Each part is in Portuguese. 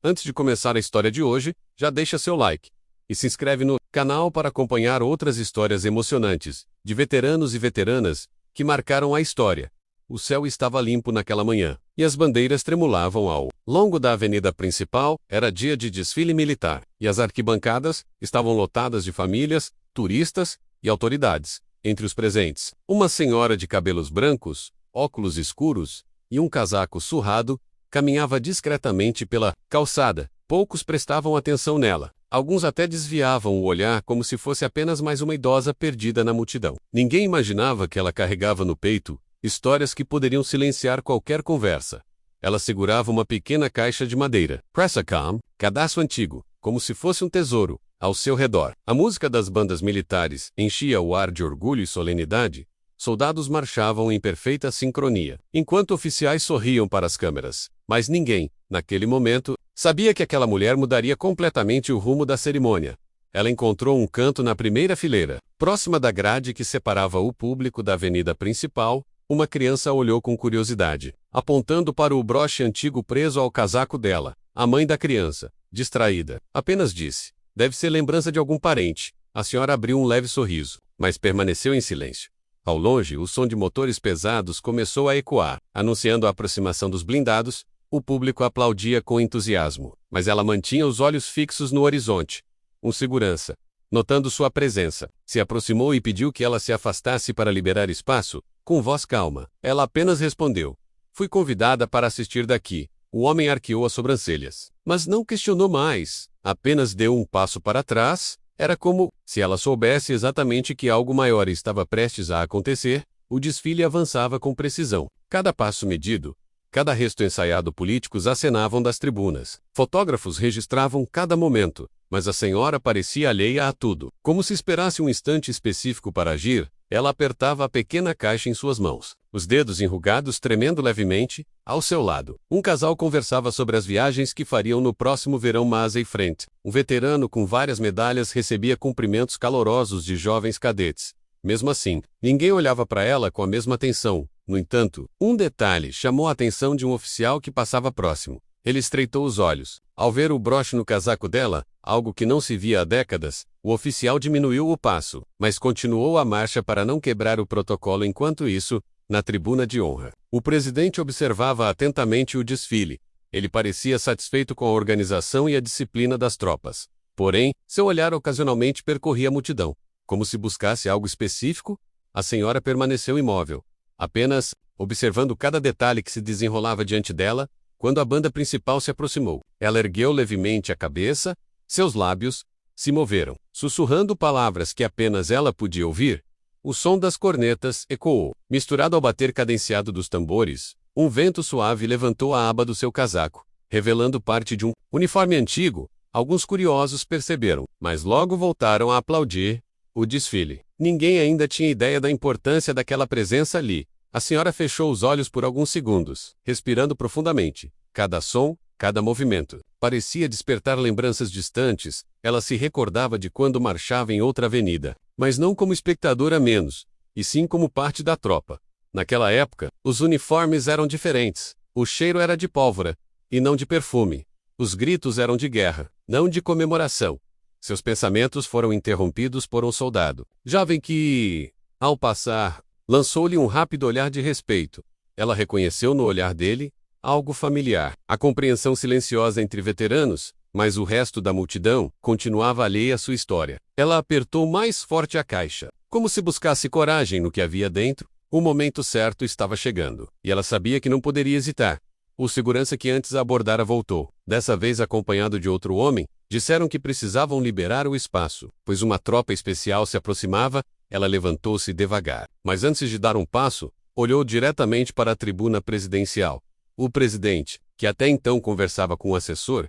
Antes de começar a história de hoje, já deixa seu like e se inscreve no canal para acompanhar outras histórias emocionantes, de veteranos e veteranas, que marcaram a história. O céu estava limpo naquela manhã, e as bandeiras tremulavam ao longo da avenida principal. Era dia de desfile militar, e as arquibancadas estavam lotadas de famílias, turistas e autoridades. Entre os presentes, uma senhora de cabelos brancos, óculos escuros e um casaco surrado, caminhava discretamente pela calçada. Poucos prestavam atenção nela. Alguns até desviavam o olhar como se fosse apenas mais uma idosa perdida na multidão. Ninguém imaginava que ela carregava no peito histórias que poderiam silenciar qualquer conversa. Ela segurava uma pequena caixa de madeira, Pressacam, cadastro antigo, como se fosse um tesouro, ao seu redor. A música das bandas militares enchia o ar de orgulho e solenidade. Soldados marchavam em perfeita sincronia, enquanto oficiais sorriam para as câmeras. Mas ninguém, naquele momento, sabia que aquela mulher mudaria completamente o rumo da cerimônia. Ela encontrou um canto na primeira fileira, próxima da grade que separava o público da avenida principal. Uma criança olhou com curiosidade, apontando para o broche antigo preso ao casaco dela. A mãe da criança, distraída, apenas disse: "Deve ser lembrança de algum parente." A senhora abriu um leve sorriso, mas permaneceu em silêncio. Ao longe, o som de motores pesados começou a ecoar, anunciando a aproximação dos blindados. O público aplaudia com entusiasmo, mas ela mantinha os olhos fixos no horizonte. Um segurança, notando sua presença, se aproximou e pediu que ela se afastasse para liberar espaço. Com voz calma, ela apenas respondeu: "Fui convidada para assistir daqui." O homem arqueou as sobrancelhas, mas não questionou mais, apenas deu um passo para trás. Era como se ela soubesse exatamente que algo maior estava prestes a acontecer. O desfile avançava com precisão. Cada passo medido, cada resto ensaiado. Políticos acenavam das tribunas. Fotógrafos registravam cada momento, mas a senhora parecia alheia a tudo. Como se esperasse um instante específico para agir, ela apertava a pequena caixa em suas mãos, os dedos enrugados tremendo levemente. Ao seu lado, um casal conversava sobre as viagens que fariam no próximo verão. Mais em frente, um veterano com várias medalhas recebia cumprimentos calorosos de jovens cadetes. Mesmo assim, ninguém olhava para ela com a mesma atenção. No entanto, um detalhe chamou a atenção de um oficial que passava próximo. Ele estreitou os olhos. Ao ver o broche no casaco dela, algo que não se via há décadas, o oficial diminuiu o passo, mas continuou a marcha para não quebrar o protocolo. Enquanto isso, na tribuna de honra, o presidente observava atentamente o desfile. Ele parecia satisfeito com a organização e a disciplina das tropas. Porém, seu olhar ocasionalmente percorria a multidão, como se buscasse algo específico. A senhora permaneceu imóvel, apenas observando cada detalhe que se desenrolava diante dela. Quando a banda principal se aproximou, ela ergueu levemente a cabeça. Seus lábios se moveram, sussurrando palavras que apenas ela podia ouvir. O som das cornetas ecoou, misturado ao bater cadenciado dos tambores. Um vento suave levantou a aba do seu casaco, revelando parte de um uniforme antigo. Alguns curiosos perceberam, mas logo voltaram a aplaudir o desfile. Ninguém ainda tinha ideia da importância daquela presença ali. A senhora fechou os olhos por alguns segundos, respirando profundamente. Cada som, cada movimento, parecia despertar lembranças distantes. Ela se recordava de quando marchava em outra avenida, mas não como espectadora menos, e sim como parte da tropa. Naquela época, os uniformes eram diferentes. O cheiro era de pólvora, e não de perfume. Os gritos eram de guerra, não de comemoração. Seus pensamentos foram interrompidos por um soldado jovem que, ao passar, lançou-lhe um rápido olhar de respeito. Ela reconheceu no olhar dele algo familiar. A compreensão silenciosa entre veteranos, mas o resto da multidão continuava alheia à sua história. Ela apertou mais forte a caixa, como se buscasse coragem no que havia dentro. O momento certo estava chegando, e ela sabia que não poderia hesitar. O segurança que antes a abordara voltou, dessa vez acompanhado de outro homem. Disseram que precisavam liberar o espaço, pois uma tropa especial se aproximava. Ela levantou-se devagar, mas antes de dar um passo, olhou diretamente para a tribuna presidencial. O presidente, que até então conversava com o assessor,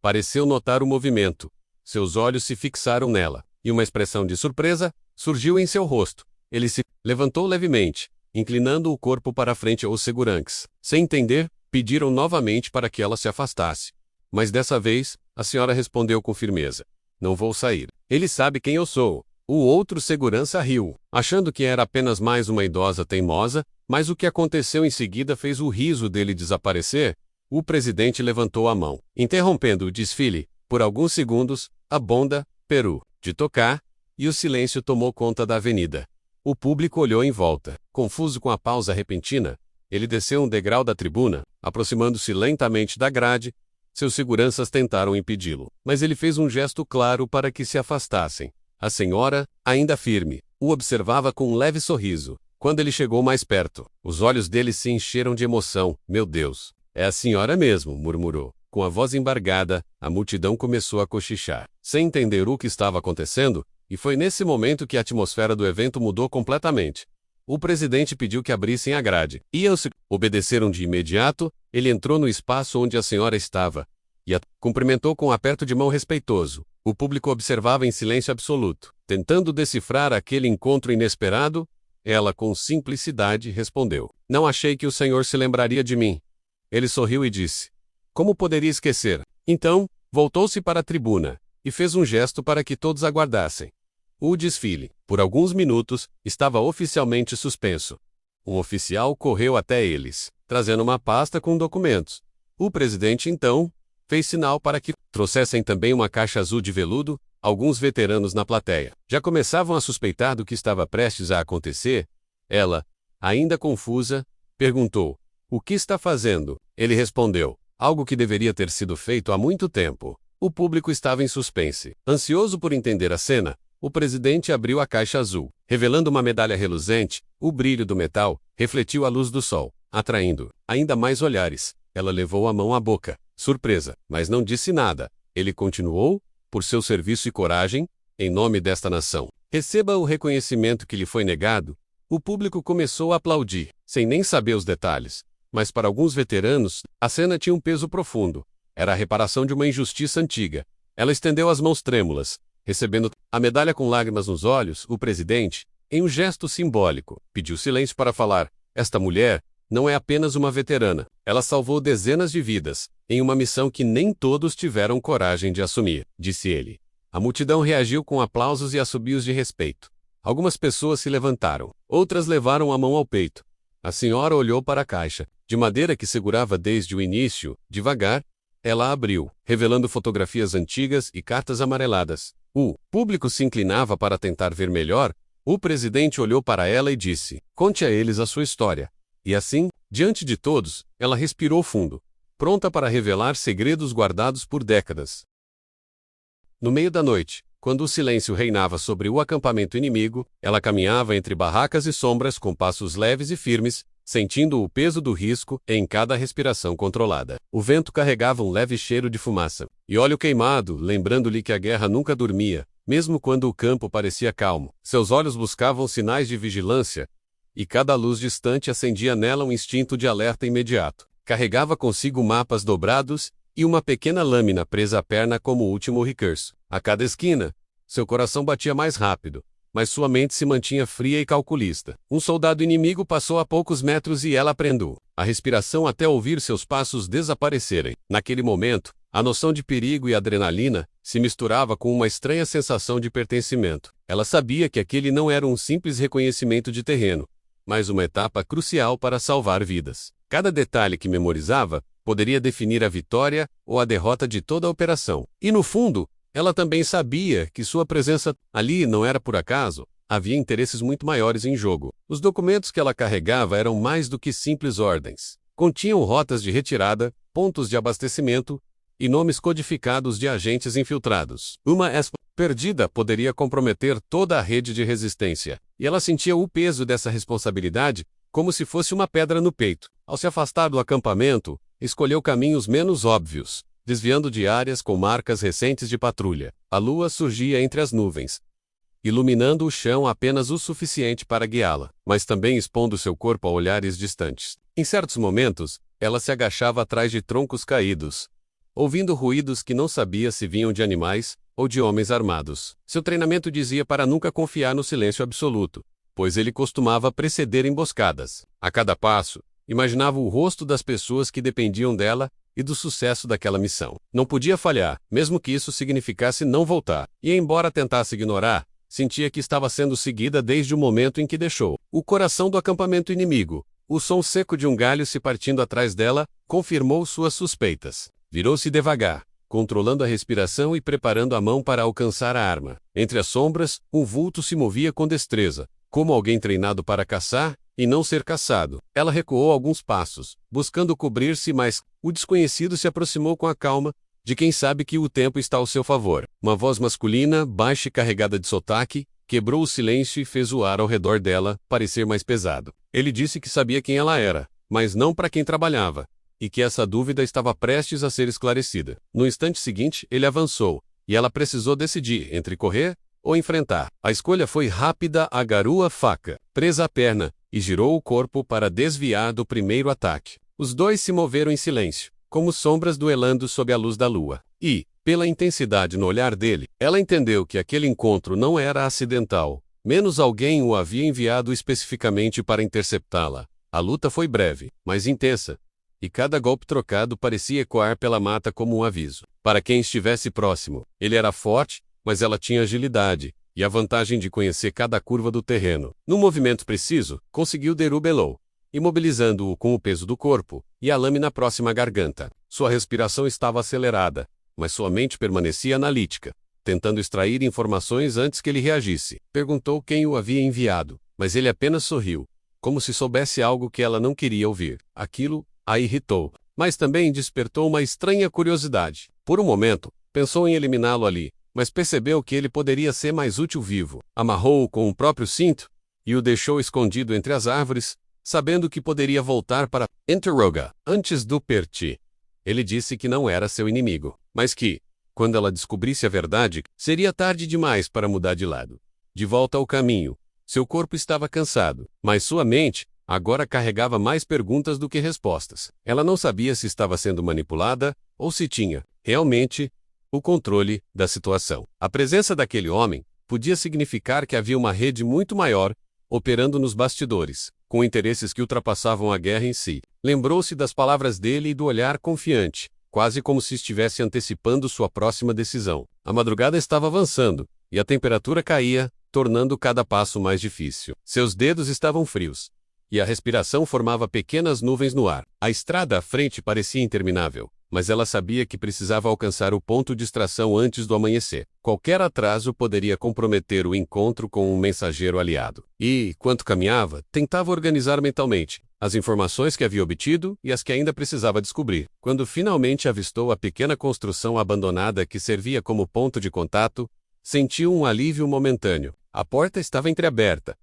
pareceu notar o movimento. Seus olhos se fixaram nela, e uma expressão de surpresa surgiu em seu rosto. Ele se levantou levemente, inclinando o corpo para frente. Os seguranças, sem entender, pediram novamente para que ela se afastasse. Mas dessa vez, a senhora respondeu com firmeza: "Não vou sair. Ele sabe quem eu sou." O outro segurança riu, achando que era apenas mais uma idosa teimosa, mas o que aconteceu em seguida fez o riso dele desaparecer. O presidente levantou a mão, interrompendo o desfile, por alguns segundos, a bonda, Peru, de tocar, e o silêncio tomou conta da avenida. O público olhou em volta. Confuso com a pausa repentina, ele desceu um degrau da tribuna, aproximando-se lentamente da grade. Seus seguranças tentaram impedi-lo, mas ele fez um gesto claro para que se afastassem. A senhora, ainda firme, o observava com um leve sorriso. Quando ele chegou mais perto, os olhos dele se encheram de emoção. Meu Deus, é a senhora mesmo, murmurou. Com a voz embargada, a multidão começou a cochichar, sem entender o que estava acontecendo, e foi nesse momento que a atmosfera do evento mudou completamente. O presidente pediu que abrissem a grade, e eles obedeceram de imediato. Ele entrou no espaço onde a senhora estava, e a cumprimentou com um aperto de mão respeitoso. O público observava em silêncio absoluto, tentando decifrar aquele encontro inesperado. Ela, com simplicidade, respondeu: "Não achei que o senhor se lembraria de mim." Ele sorriu e disse: "Como poderia esquecer?" Então, voltou-se para a tribuna, e fez um gesto para que todos aguardassem. O desfile, por alguns minutos, estava oficialmente suspenso. Um oficial correu até eles, trazendo uma pasta com documentos. O presidente, então, fez sinal para que trouxessem também uma caixa azul de veludo. Alguns veteranos na plateia já começavam a suspeitar do que estava prestes a acontecer. Ela, ainda confusa, perguntou: "O que está fazendo?" Ele respondeu: "Algo que deveria ter sido feito há muito tempo." O público estava em suspense. Ansioso por entender a cena, o presidente abriu a caixa azul, revelando uma medalha reluzente. O brilho do metal refletiu a luz do sol, atraindo ainda mais olhares. Ela levou a mão à boca, surpresa, mas não disse nada. Ele continuou: "Por seu serviço e coragem, em nome desta nação, receba o reconhecimento que lhe foi negado." O público começou a aplaudir, sem nem saber os detalhes. Mas para alguns veteranos, a cena tinha um peso profundo. Era a reparação de uma injustiça antiga. Ela estendeu as mãos trêmulas, recebendo a medalha com lágrimas nos olhos. O presidente, em um gesto simbólico, pediu silêncio para falar: "Esta mulher não é apenas uma veterana. Ela salvou dezenas de vidas, em uma missão que nem todos tiveram coragem de assumir", disse ele. A multidão reagiu com aplausos e assobios de respeito. Algumas pessoas se levantaram, outras levaram a mão ao peito. A senhora olhou para a caixa, de madeira que segurava desde o início. Devagar, ela a abriu, revelando fotografias antigas e cartas amareladas. O público se inclinava para tentar ver melhor. O presidente olhou para ela e disse: "Conte a eles a sua história." E assim, diante de todos, ela respirou fundo, pronta para revelar segredos guardados por décadas. No meio da noite, quando o silêncio reinava sobre o acampamento inimigo, ela caminhava entre barracas e sombras com passos leves e firmes, sentindo o peso do risco em cada respiração controlada. O vento carregava um leve cheiro de fumaça e óleo queimado, lembrando-lhe que a guerra nunca dormia, mesmo quando o campo parecia calmo. Seus olhos buscavam sinais de vigilância, e cada luz distante acendia nela um instinto de alerta imediato. Carregava consigo mapas dobrados e uma pequena lâmina presa à perna como último recurso. A cada esquina, seu coração batia mais rápido, mas sua mente se mantinha fria e calculista. Um soldado inimigo passou a poucos metros e ela prendeu a respiração até ouvir seus passos desaparecerem. Naquele momento, a noção de perigo e adrenalina se misturava com uma estranha sensação de pertencimento. Ela sabia que aquele não era um simples reconhecimento de terreno, mas uma etapa crucial para salvar vidas. Cada detalhe que memorizava poderia definir a vitória ou a derrota de toda a operação. E no fundo, ela também sabia que sua presença ali não era por acaso. Havia interesses muito maiores em jogo. Os documentos que ela carregava eram mais do que simples ordens. Continham rotas de retirada, pontos de abastecimento e nomes codificados de agentes infiltrados. Uma ESP perdida poderia comprometer toda a rede de resistência, e ela sentia o peso dessa responsabilidade como se fosse uma pedra no peito. Ao se afastar do acampamento, escolheu caminhos menos óbvios, desviando de áreas com marcas recentes de patrulha. A lua surgia entre as nuvens, iluminando o chão apenas o suficiente para guiá-la, mas também expondo seu corpo a olhares distantes. Em certos momentos, ela se agachava atrás de troncos caídos, ouvindo ruídos que não sabia se vinham de animais ou de homens armados. Seu treinamento dizia para nunca confiar no silêncio absoluto, pois ele costumava preceder emboscadas. A cada passo, imaginava o rosto das pessoas que dependiam dela e do sucesso daquela missão. Não podia falhar, mesmo que isso significasse não voltar. E embora tentasse ignorar, sentia que estava sendo seguida desde o momento em que deixou o coração do acampamento inimigo. O som seco de um galho se partindo atrás dela confirmou suas suspeitas. Virou-se devagar, controlando a respiração e preparando a mão para alcançar a arma. Entre as sombras, um vulto se movia com destreza, como alguém treinado para caçar e não ser caçado. Ela recuou alguns passos, buscando cobrir-se, mas o desconhecido se aproximou com a calma de quem sabe que o tempo está ao seu favor. Uma voz masculina, baixa e carregada de sotaque, quebrou o silêncio e fez o ar ao redor dela parecer mais pesado. Ele disse que sabia quem ela era, mas não para quem trabalhava, e que essa dúvida estava prestes a ser esclarecida. No instante seguinte, ele avançou, e ela precisou decidir entre correr ou enfrentar. A escolha foi rápida, agarrou a faca, presa à perna, e girou o corpo para desviar do primeiro ataque. Os dois se moveram em silêncio, como sombras duelando sob a luz da lua. E, pela intensidade no olhar dele, ela entendeu que aquele encontro não era acidental, menos alguém o havia enviado especificamente para interceptá-la. A luta foi breve, mas intensa, e cada golpe trocado parecia ecoar pela mata como um aviso. Para quem estivesse próximo, ele era forte, mas ela tinha agilidade e a vantagem de conhecer cada curva do terreno. Num movimento preciso, conseguiu derrubá-lo, imobilizando-o com o peso do corpo e a lâmina próxima à garganta. Sua respiração estava acelerada, mas sua mente permanecia analítica, tentando extrair informações antes que ele reagisse. Perguntou quem o havia enviado, mas ele apenas sorriu, como se soubesse algo que ela não queria ouvir. Aquilo a irritou, mas também despertou uma estranha curiosidade. Por um momento, pensou em eliminá-lo ali, mas percebeu que ele poderia ser mais útil vivo. Amarrou-o com o próprio cinto e o deixou escondido entre as árvores, sabendo que poderia voltar para Interroga antes do partir. Ele disse que não era seu inimigo, mas que, quando ela descobrisse a verdade, seria tarde demais para mudar de lado. De volta ao caminho, seu corpo estava cansado, mas sua mente agora carregava mais perguntas do que respostas. Ela não sabia se estava sendo manipulada ou se tinha, realmente, o controle da situação. A presença daquele homem podia significar que havia uma rede muito maior operando nos bastidores, com interesses que ultrapassavam a guerra em si. Lembrou-se das palavras dele e do olhar confiante, quase como se estivesse antecipando sua próxima decisão. A madrugada estava avançando, e a temperatura caía, tornando cada passo mais difícil. Seus dedos estavam frios, e a respiração formava pequenas nuvens no ar. A estrada à frente parecia interminável, mas ela sabia que precisava alcançar o ponto de extração antes do amanhecer. Qualquer atraso poderia comprometer o encontro com um mensageiro aliado. E, enquanto caminhava, tentava organizar mentalmente as informações que havia obtido e as que ainda precisava descobrir. Quando finalmente avistou a pequena construção abandonada que servia como ponto de contato, sentiu um alívio momentâneo. A porta estava entreaberta,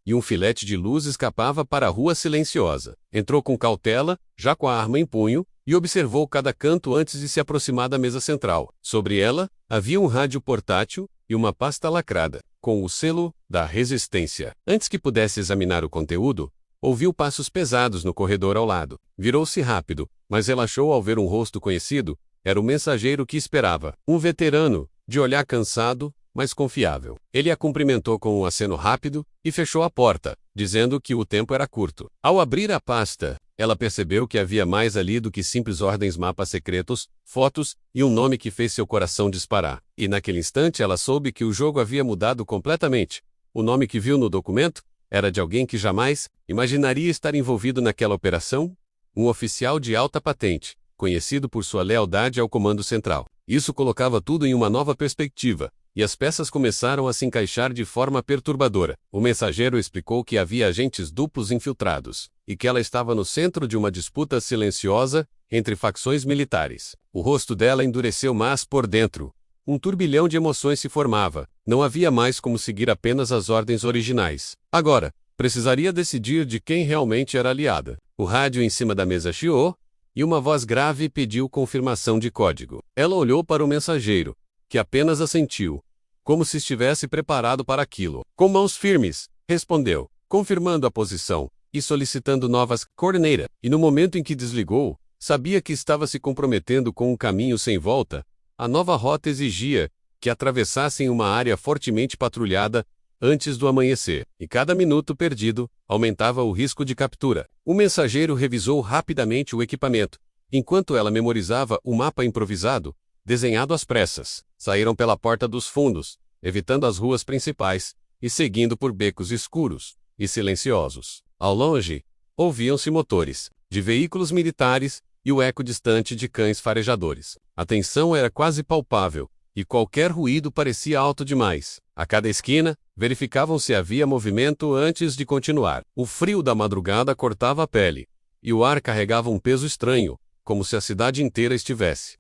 e um filete de luz escapava para a rua silenciosa. Entrou com cautela, já com a arma em punho, e observou cada canto antes de se aproximar da mesa central. Sobre ela, havia um rádio portátil e uma pasta lacrada, com o selo da Resistência. Antes que pudesse examinar o conteúdo, ouviu passos pesados no corredor ao lado. Virou-se rápido, mas relaxou ao ver um rosto conhecido. Era o mensageiro que esperava. Um veterano, de olhar cansado, mas confiável. Ele a cumprimentou com um aceno rápido e fechou a porta, dizendo que o tempo era curto. Ao abrir a pasta, ela percebeu que havia mais ali do que simples ordens, mapas secretos, fotos e um nome que fez seu coração disparar. E naquele instante ela soube que o jogo havia mudado completamente. O nome que viu no documento era de alguém que jamais imaginaria estar envolvido naquela operação, um oficial de alta patente, conhecido por sua lealdade ao Comando Central. Isso colocava tudo em uma nova perspectiva, e as peças começaram a se encaixar de forma perturbadora. O mensageiro explicou que havia agentes duplos infiltrados, e que ela estava no centro de uma disputa silenciosa entre facções militares. O rosto dela endureceu, mas por dentro, um turbilhão de emoções se formava. Não havia mais como seguir apenas as ordens originais. Agora, precisaria decidir de quem realmente era aliada. O rádio em cima da mesa chiou, e uma voz grave pediu confirmação de código. Ela olhou para o mensageiro, que apenas assentiu, como se estivesse preparado para aquilo. Com mãos firmes, respondeu, confirmando a posição e solicitando novas coordenadas. E no momento em que desligou, sabia que estava se comprometendo com um caminho sem volta. A nova rota exigia que atravessassem uma área fortemente patrulhada antes do amanhecer, e cada minuto perdido aumentava o risco de captura. O mensageiro revisou rapidamente o equipamento, enquanto ela memorizava o mapa improvisado, desenhado às pressas. Saíram pela porta dos fundos, evitando as ruas principais, e seguindo por becos escuros e silenciosos. Ao longe, ouviam-se motores de veículos militares e o eco distante de cães farejadores. A tensão era quase palpável, e qualquer ruído parecia alto demais. A cada esquina, verificavam se havia movimento antes de continuar. O frio da madrugada cortava a pele, e o ar carregava um peso estranho, como se a cidade inteira estivesse.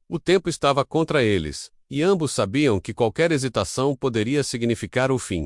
O tempo estava contra eles, e ambos sabiam que qualquer hesitação poderia significar o fim.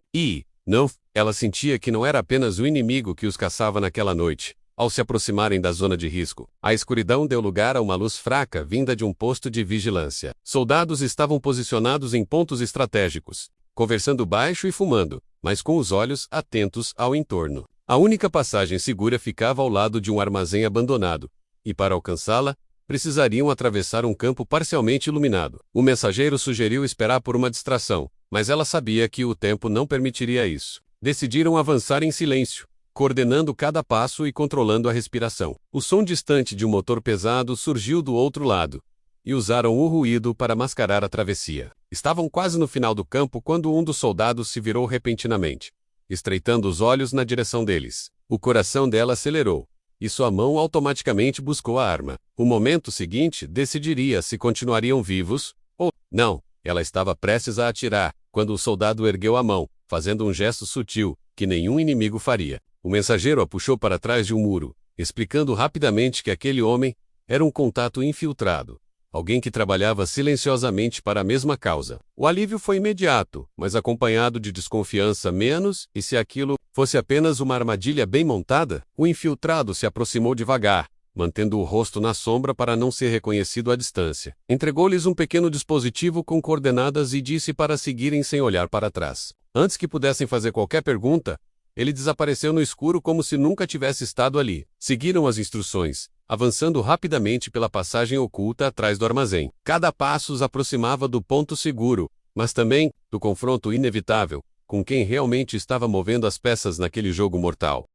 Não, ela sentia que não era apenas o inimigo que os caçava naquela noite. Ao se aproximarem da zona de risco, a escuridão deu lugar a uma luz fraca vinda de um posto de vigilância. Soldados estavam posicionados em pontos estratégicos, conversando baixo e fumando, mas com os olhos atentos ao entorno. A única passagem segura ficava ao lado de um armazém abandonado, e para alcançá-la, precisariam atravessar um campo parcialmente iluminado. O mensageiro sugeriu esperar por uma distração, mas ela sabia que o tempo não permitiria isso. Decidiram avançar em silêncio, coordenando cada passo e controlando a respiração. O som distante de um motor pesado surgiu do outro lado, e usaram o ruído para mascarar a travessia. Estavam quase no final do campo quando um dos soldados se virou repentinamente, estreitando os olhos na direção deles. O coração dela acelerou, e sua mão automaticamente buscou a arma. O momento seguinte decidiria se continuariam vivos ou não. Ela estava prestes a atirar, quando o soldado ergueu a mão, fazendo um gesto sutil, que nenhum inimigo faria. O mensageiro a puxou para trás de um muro, explicando rapidamente que aquele homem era um contato infiltrado, alguém que trabalhava silenciosamente para a mesma causa. O alívio foi imediato, mas acompanhado de desconfiança menos, e se aquilo fosse apenas uma armadilha bem montada? O infiltrado se aproximou devagar, mantendo o rosto na sombra para não ser reconhecido à distância. Entregou-lhes um pequeno dispositivo com coordenadas e disse para seguirem sem olhar para trás. Antes que pudessem fazer qualquer pergunta, ele desapareceu no escuro como se nunca tivesse estado ali. Seguiram as instruções, avançando rapidamente pela passagem oculta atrás do armazém. Cada passo os aproximava do ponto seguro, mas também do confronto inevitável com quem realmente estava movendo as peças naquele jogo mortal.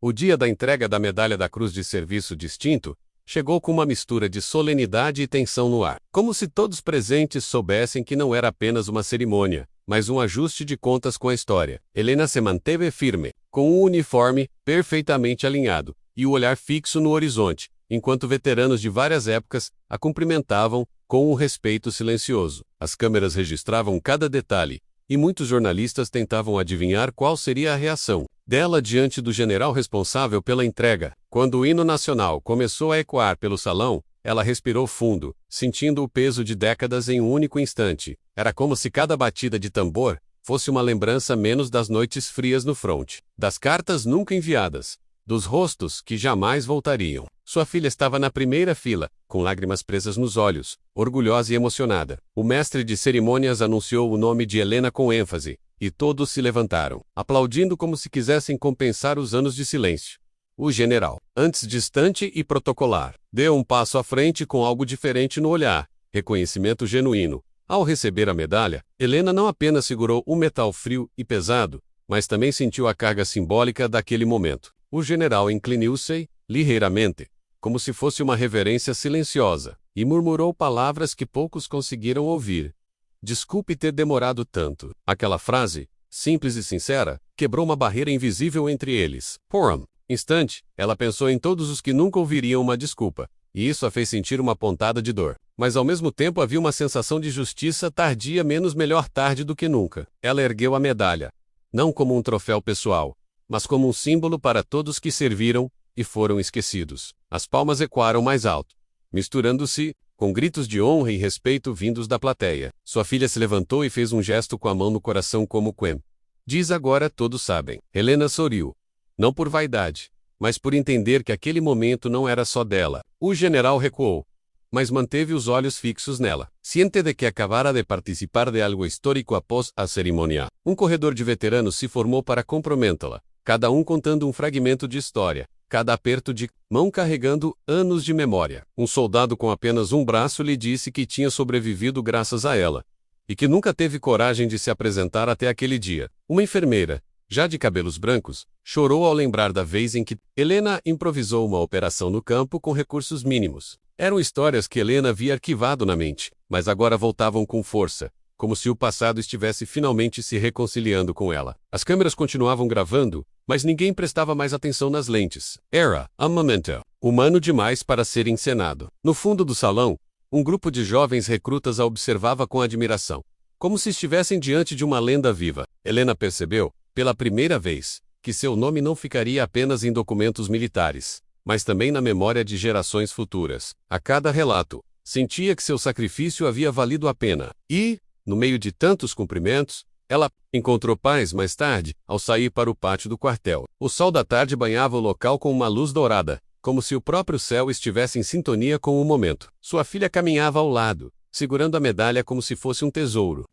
O dia da entrega da Medalha da Cruz de Serviço Distinto chegou com uma mistura de solenidade e tensão no ar, como se todos presentes soubessem que não era apenas uma cerimônia, mas um ajuste de contas com a história. Helena se manteve firme, com o uniforme perfeitamente alinhado e o olhar fixo no horizonte, enquanto veteranos de várias épocas a cumprimentavam com um respeito silencioso. As câmeras registravam cada detalhe, e muitos jornalistas tentavam adivinhar qual seria a reação dela diante do general responsável pela entrega. Quando o hino nacional começou a ecoar pelo salão, ela respirou fundo, sentindo o peso de décadas em um único instante. Era como se cada batida de tambor fosse uma lembrança menos das noites frias no fronte, das cartas nunca enviadas, dos rostos que jamais voltariam. Sua filha estava na primeira fila, com lágrimas presas nos olhos, orgulhosa e emocionada. O mestre de cerimônias anunciou o nome de Helena com ênfase, e todos se levantaram, aplaudindo como se quisessem compensar os anos de silêncio. O general, antes distante e protocolar, deu um passo à frente com algo diferente no olhar, reconhecimento genuíno. Ao receber a medalha, Helena não apenas segurou um metal frio e pesado, mas também sentiu a carga simbólica daquele momento. O general inclinou-se, ligeiramente, como se fosse uma reverência silenciosa, e murmurou palavras que poucos conseguiram ouvir. Desculpe ter demorado tanto. Aquela frase, simples e sincera, quebrou uma barreira invisível entre eles. Por um instante, ela pensou em todos os que nunca ouviriam uma desculpa, e isso a fez sentir uma pontada de dor. Mas ao mesmo tempo havia uma sensação de justiça tardia, menos melhor tarde do que nunca. Ela ergueu a medalha, não como um troféu pessoal, mas como um símbolo para todos que serviram e foram esquecidos. As palmas ecoaram mais alto, misturando-se com gritos de honra e respeito vindos da plateia. Sua filha se levantou e fez um gesto com a mão no coração como Quem diz agora todos sabem. Helena sorriu, não por vaidade, mas por entender que aquele momento não era só dela. O general recuou, mas manteve os olhos fixos nela. Ciente de que acabara de participar de algo histórico após a cerimônia. Um corredor de veteranos se formou para cumprimentá-la, cada um contando um fragmento de história, cada aperto de mão carregando anos de memória. Um soldado com apenas um braço lhe disse que tinha sobrevivido graças a ela, e que nunca teve coragem de se apresentar até aquele dia. Uma enfermeira, já de cabelos brancos, chorou ao lembrar da vez em que Helena improvisou uma operação no campo com recursos mínimos. Eram histórias que Helena havia arquivado na mente, mas agora voltavam com força, como se o passado estivesse finalmente se reconciliando com ela. As câmeras continuavam gravando, mas ninguém prestava mais atenção nas lentes. Era a momento humano demais para ser encenado. No fundo do salão, um grupo de jovens recrutas a observava com admiração, como se estivessem diante de uma lenda viva. Helena percebeu, pela primeira vez, que seu nome não ficaria apenas em documentos militares, mas também na memória de gerações futuras. A cada relato, sentia que seu sacrifício havia valido a pena. E, no meio de tantos cumprimentos, ela encontrou paz mais tarde, ao sair para o pátio do quartel. O sol da tarde banhava o local com uma luz dourada, como se o próprio céu estivesse em sintonia com o momento. Sua filha caminhava ao lado, segurando a medalha como se fosse um tesouro.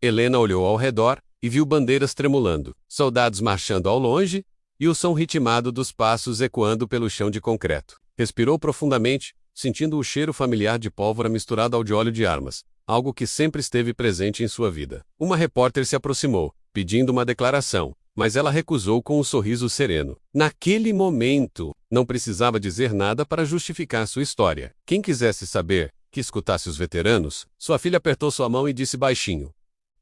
Helena olhou ao redor e viu bandeiras tremulando, soldados marchando ao longe e o som ritmado dos passos ecoando pelo chão de concreto. Respirou profundamente, sentindo o cheiro familiar de pólvora misturado ao de óleo de armas, algo que sempre esteve presente em sua vida. Uma repórter se aproximou, pedindo uma declaração, mas ela recusou com um sorriso sereno. Naquele momento, não precisava dizer nada para justificar sua história. Quem quisesse saber, que escutasse os veteranos, sua filha apertou sua mão e disse baixinho: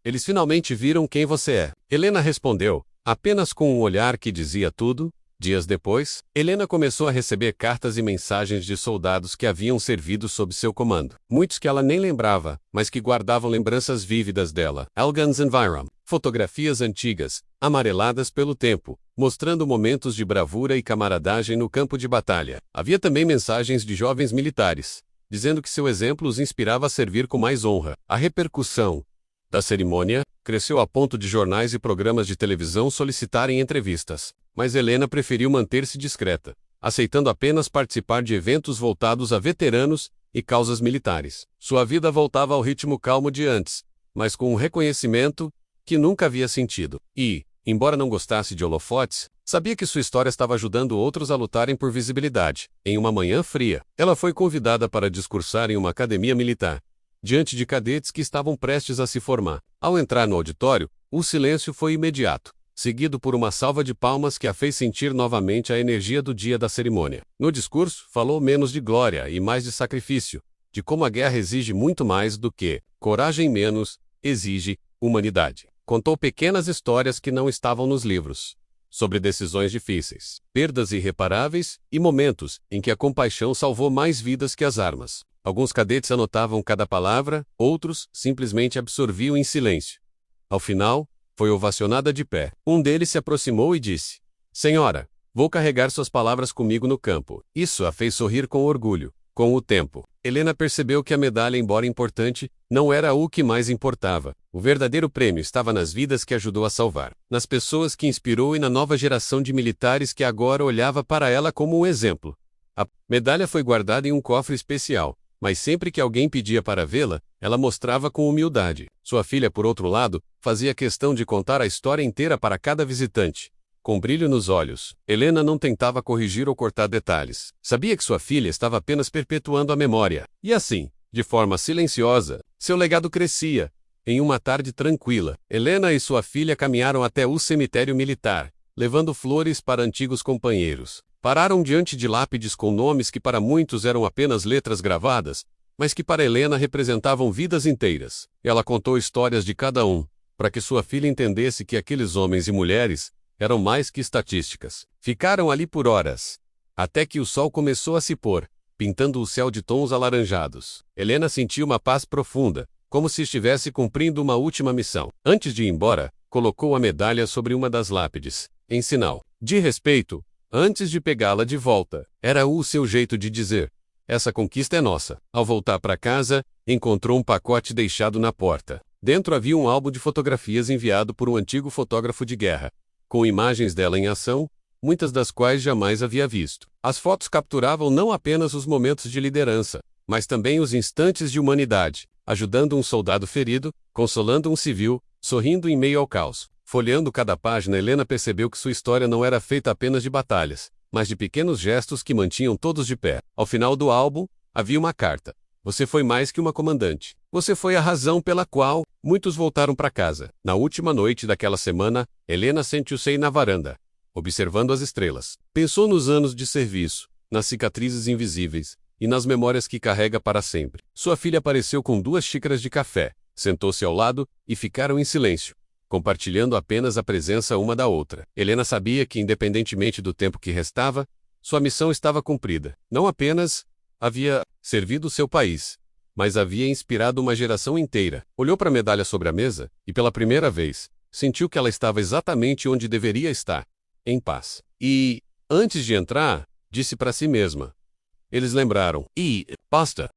"Eles finalmente viram quem você é." Helena respondeu, apenas com um olhar que dizia tudo. Dias depois, Helena começou a receber cartas e mensagens de soldados que haviam servido sob seu comando. Muitos que ela nem lembrava, mas que guardavam lembranças vívidas dela. Elgans Environ. Fotografias antigas, amareladas pelo tempo, mostrando momentos de bravura e camaradagem no campo de batalha. Havia também mensagens de jovens militares, dizendo que seu exemplo os inspirava a servir com mais honra. A repercussão da cerimônia cresceu a ponto de jornais e programas de televisão solicitarem entrevistas. Mas Helena preferiu manter-se discreta, aceitando apenas participar de eventos voltados a veteranos e causas militares. Sua vida voltava ao ritmo calmo de antes, mas com um reconhecimento que nunca havia sentido. E, embora não gostasse de holofotes, sabia que sua história estava ajudando outros a lutarem por visibilidade. Em uma manhã fria, ela foi convidada para discursar em uma academia militar, diante de cadetes que estavam prestes a se formar. Ao entrar no auditório, o silêncio foi imediato, seguido por uma salva de palmas que a fez sentir novamente a energia do dia da cerimônia. No discurso, falou menos de glória e mais de sacrifício, de como a guerra exige muito mais do que coragem, menos exige humanidade. Contou pequenas histórias que não estavam nos livros, sobre decisões difíceis, perdas irreparáveis e momentos em que a compaixão salvou mais vidas que as armas. Alguns cadetes anotavam cada palavra, outros simplesmente absorviam em silêncio. Ao final, foi ovacionada de pé. Um deles se aproximou e disse: "Senhora, vou carregar suas palavras comigo no campo." Isso a fez sorrir com orgulho. Com o tempo, Helena percebeu que a medalha, embora importante, não era o que mais importava. O verdadeiro prêmio estava nas vidas que ajudou a salvar, nas pessoas que inspirou e na nova geração de militares que agora olhava para ela como um exemplo. A medalha foi guardada em um cofre especial, mas sempre que alguém pedia para vê-la, ela mostrava com humildade. Sua filha, por outro lado, fazia questão de contar a história inteira para cada visitante. Com brilho nos olhos, Helena não tentava corrigir ou cortar detalhes. Sabia que sua filha estava apenas perpetuando a memória. E assim, de forma silenciosa, seu legado crescia. Em uma tarde tranquila, Helena e sua filha caminharam até o cemitério militar, levando flores para antigos companheiros. Pararam diante de lápides com nomes que para muitos eram apenas letras gravadas, mas que para Helena representavam vidas inteiras. Ela contou histórias de cada um, para que sua filha entendesse que aqueles homens e mulheres eram mais que estatísticas. Ficaram ali por horas, até que o sol começou a se pôr, pintando o céu de tons alaranjados. Helena sentiu uma paz profunda, como se estivesse cumprindo uma última missão. Antes de ir embora, colocou a medalha sobre uma das lápides, em sinal de respeito, antes de pegá-la de volta. Era o seu jeito de dizer: "Essa conquista é nossa." Ao voltar para casa, encontrou um pacote deixado na porta. Dentro havia um álbum de fotografias enviado por um antigo fotógrafo de guerra, com imagens dela em ação, muitas das quais jamais havia visto. As fotos capturavam não apenas os momentos de liderança, mas também os instantes de humanidade, ajudando um soldado ferido, consolando um civil, sorrindo em meio ao caos. Folheando cada página, Helena percebeu que sua história não era feita apenas de batalhas, mas de pequenos gestos que mantinham todos de pé. Ao final do álbum, havia uma carta: "Você foi mais que uma comandante. Você foi a razão pela qual muitos voltaram para casa." Na última noite daquela semana, Helena sentou-se na varanda, observando as estrelas. Pensou nos anos de serviço, nas cicatrizes invisíveis e nas memórias que carrega para sempre. Sua filha apareceu com 2 xícaras de café, sentou-se ao lado e ficaram em silêncio, compartilhando apenas a presença uma da outra. Helena sabia que, independentemente do tempo que restava, sua missão estava cumprida. Não apenas havia servido seu país, mas havia inspirado uma geração inteira. Olhou para a medalha sobre a mesa e, pela primeira vez, sentiu que ela estava exatamente onde deveria estar, em paz. E, antes de entrar, disse para si mesma: eles lembraram. E, basta.